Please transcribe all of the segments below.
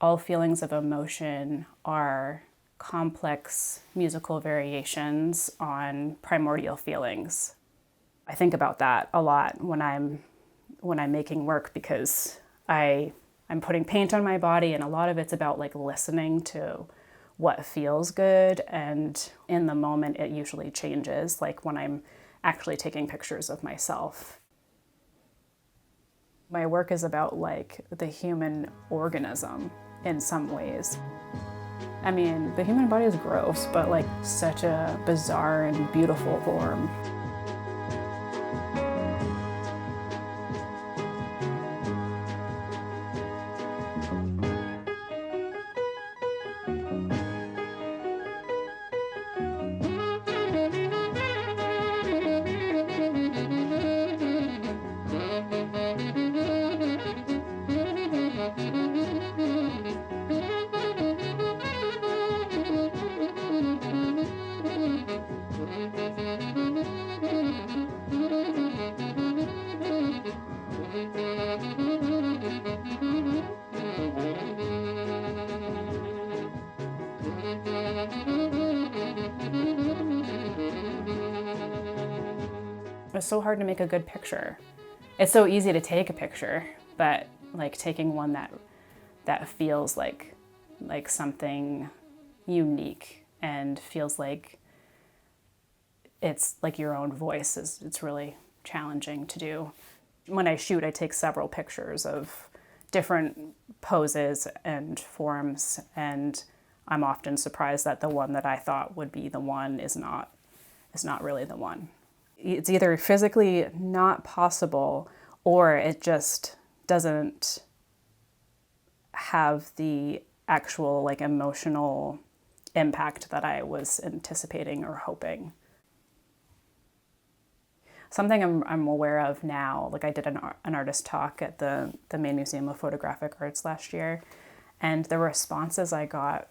all feelings of emotion are complex musical variations on primordial feelings. I think about that a lot when I'm making work, because I'm putting paint on my body, and a lot of it's about like listening to what feels good, and in the moment it usually changes, like when I'm actually taking pictures of myself. My work is about like the human organism in some ways. I mean, the human body is gross, but like such a bizarre and beautiful form. It's so hard to make a good picture. It's so easy to take a picture, but like taking one that feels like something unique and feels like it's like your own voice it's really challenging to do. When I shoot, I take several pictures of different poses and forms, and I'm often surprised that the one that I thought would be the one is not really the one. It's either physically not possible, or it just doesn't have the actual like emotional impact that I was anticipating or hoping. Something I'm aware of now, like I did an artist talk at the Maine Museum of Photographic Arts last year, and the responses I got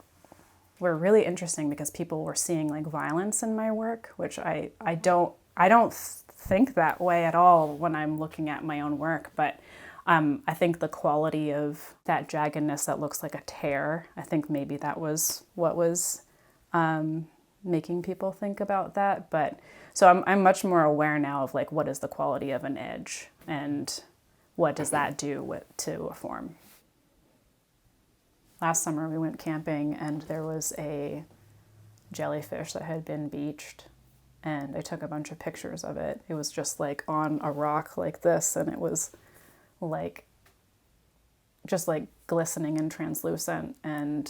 were really interesting, because people were seeing like violence in my work, which I don't think that way at all when I'm looking at my own work, but I think the quality of that jaggedness that looks like a tear, I think maybe that was what was making people think about that. But so I'm much more aware now of like what is the quality of an edge and what does that do to a form. Last summer we went camping and there was a jellyfish that had been beached, and I took a bunch of pictures of it. It was just like on a rock like this, and it was like just like glistening and translucent, and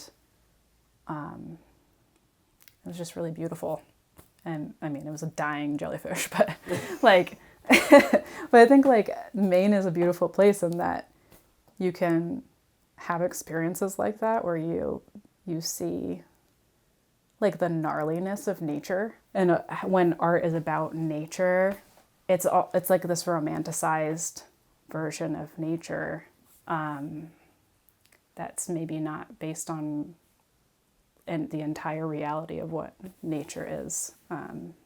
it was just really beautiful. And I mean, it was a dying jellyfish, but like but I think like Maine is a beautiful place in that you can have experiences like that where you see like the gnarliness of nature. And when art is about nature, it's like this romanticized version of nature that's maybe not based on the entire reality of what nature is. But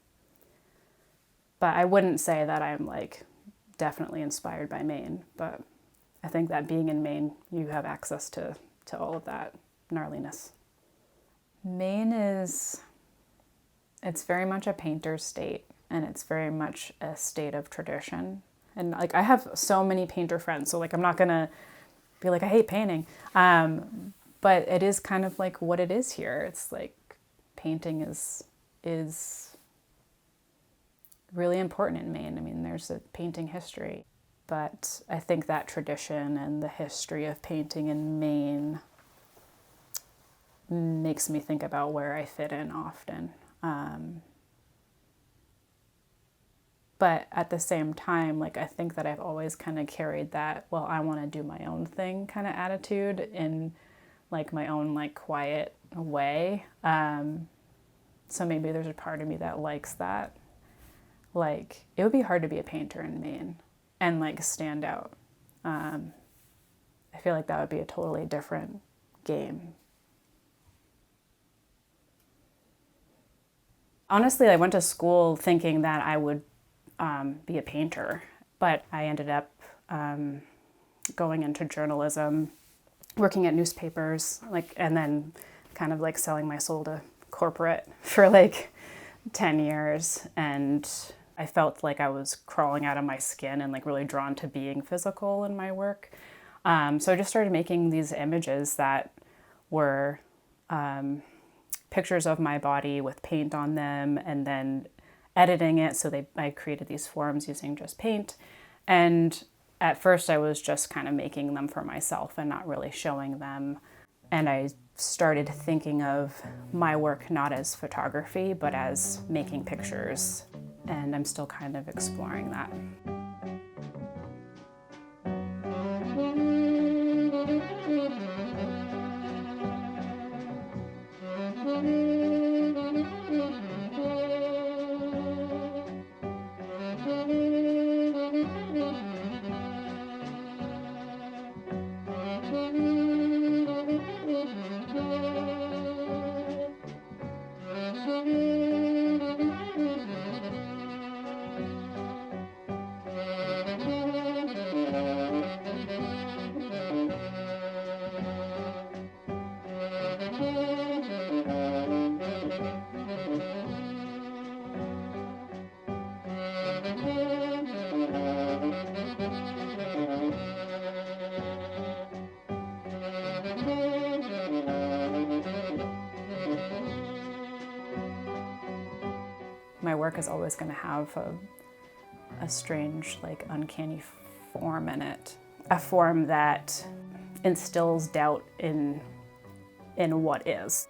I wouldn't say that I'm like definitely inspired by Maine, but I think that being in Maine, you have access to all of that gnarliness. Maine it's very much a painter's state, and it's very much a state of tradition. And like I have so many painter friends, so like I'm not gonna be like I hate painting, but it is kind of like what it is here. It's like painting is really important in Maine. I mean, there's a painting history, but I think that tradition and the history of painting in Maine makes me think about where I fit in often. But at the same time, like I think that I've always kind of carried that, well, I want to do my own thing kind of attitude in like my own like quiet way. So maybe there's a part of me that likes that. Like it would be hard to be a painter in Maine and like stand out. I feel like that would be a totally different game. Honestly, I went to school thinking that I would be a painter, but I ended up going into journalism working at newspapers, like, and then kind of like selling my soul to corporate for like 10 years. And I felt like I was crawling out of my skin and like really drawn to being physical in my work. So I just started making these images that were pictures of my body with paint on them, and then editing it. So I created these forms using just paint. And at first I was just kind of making them for myself and not really showing them. And I started thinking of my work not as photography, but as making pictures. And I'm still kind of exploring that. My work is always going to have a strange, like, uncanny form in it. A form that instills doubt in what is.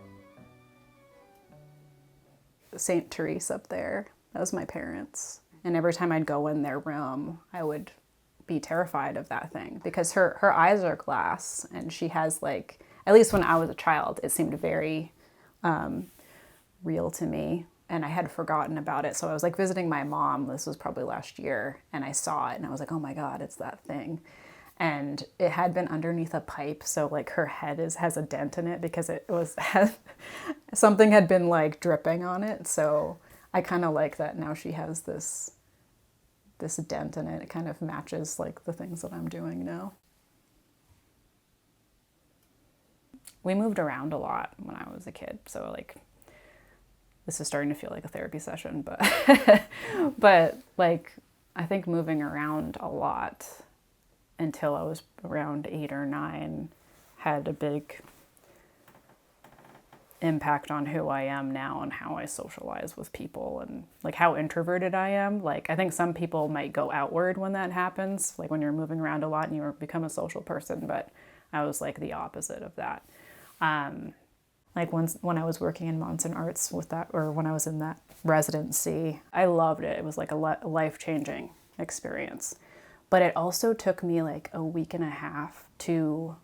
St. Therese up there, that was my parents. And every time I'd go in their room, I would be terrified of that thing because her eyes are glass, and she has, like, at least when I was a child, it seemed very real to me. And I had forgotten about it. So I was like visiting my mom, this was probably last year, and I saw it and I was like, oh my God, it's that thing. And it had been underneath a pipe. So like her head has a dent in it because it was, something had been like dripping on it. So I kind of like that now she has this dent in it. It kind of matches like the things that I'm doing now. We moved around a lot when I was a kid. So like, this is starting to feel like a therapy session, but like, I think moving around a lot until I was around 8 or 9 had a big impact on who I am now and how I socialize with people and like how introverted I am. Like, I think some people might go outward when that happens, like when you're moving around a lot and you become a social person, but I was like the opposite of that. Like when I was working in Monson Arts with that, or when I was in that residency, I loved it. It was like a life-changing experience. But it also took me like a week and a half to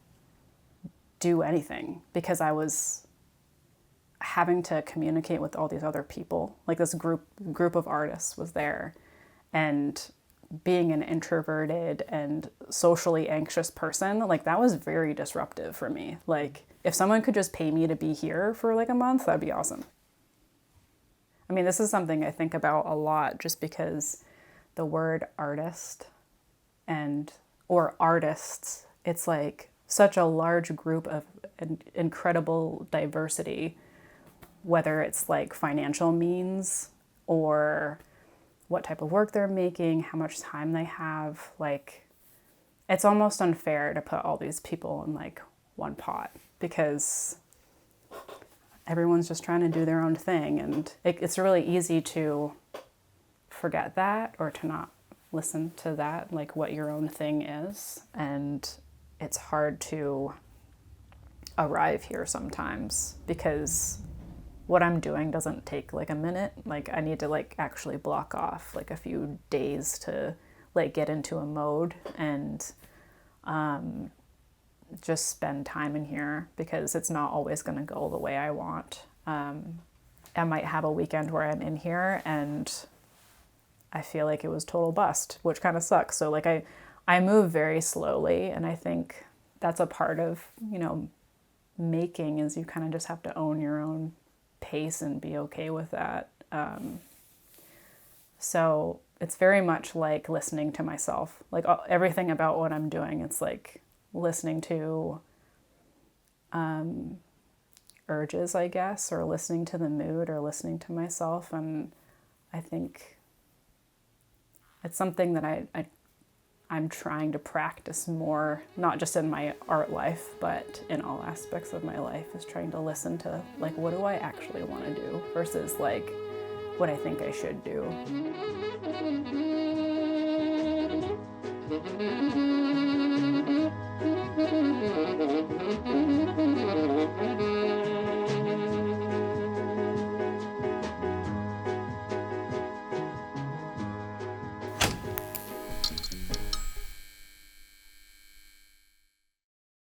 do anything because I was having to communicate with all these other people. Like this group of artists was there, and being an introverted and socially anxious person, like that was very disruptive for me. Like if someone could just pay me to be here for like a month, that'd be awesome. I mean, this is something I think about a lot just because the word artist or artists, it's like such a large group of incredible diversity, whether it's like financial means or what type of work they're making, how much time they have. Like, it's almost unfair to put all these people in like one pot because everyone's just trying to do their own thing. And it's really easy to forget that or to not listen to that, like what your own thing is. And it's hard to arrive here sometimes because what I'm doing doesn't take like a minute. Like I need to like actually block off like a few days to like get into a mode and just spend time in here because it's not always going to go the way I want. I might have a weekend where I'm in here and I feel like it was total bust, which kind of sucks. So like I move very slowly, and I think that's a part of, you know, making is you kind of just have to own your own pace and be okay with that. So it's very much like listening to myself, like everything about what I'm doing. It's like listening to urges, I guess, or listening to the mood or listening to myself. And I think it's something that I'm trying to practice more, not just in my art life, but in all aspects of my life, is trying to listen to, like, what do I actually want to do versus, like, what I think I should do.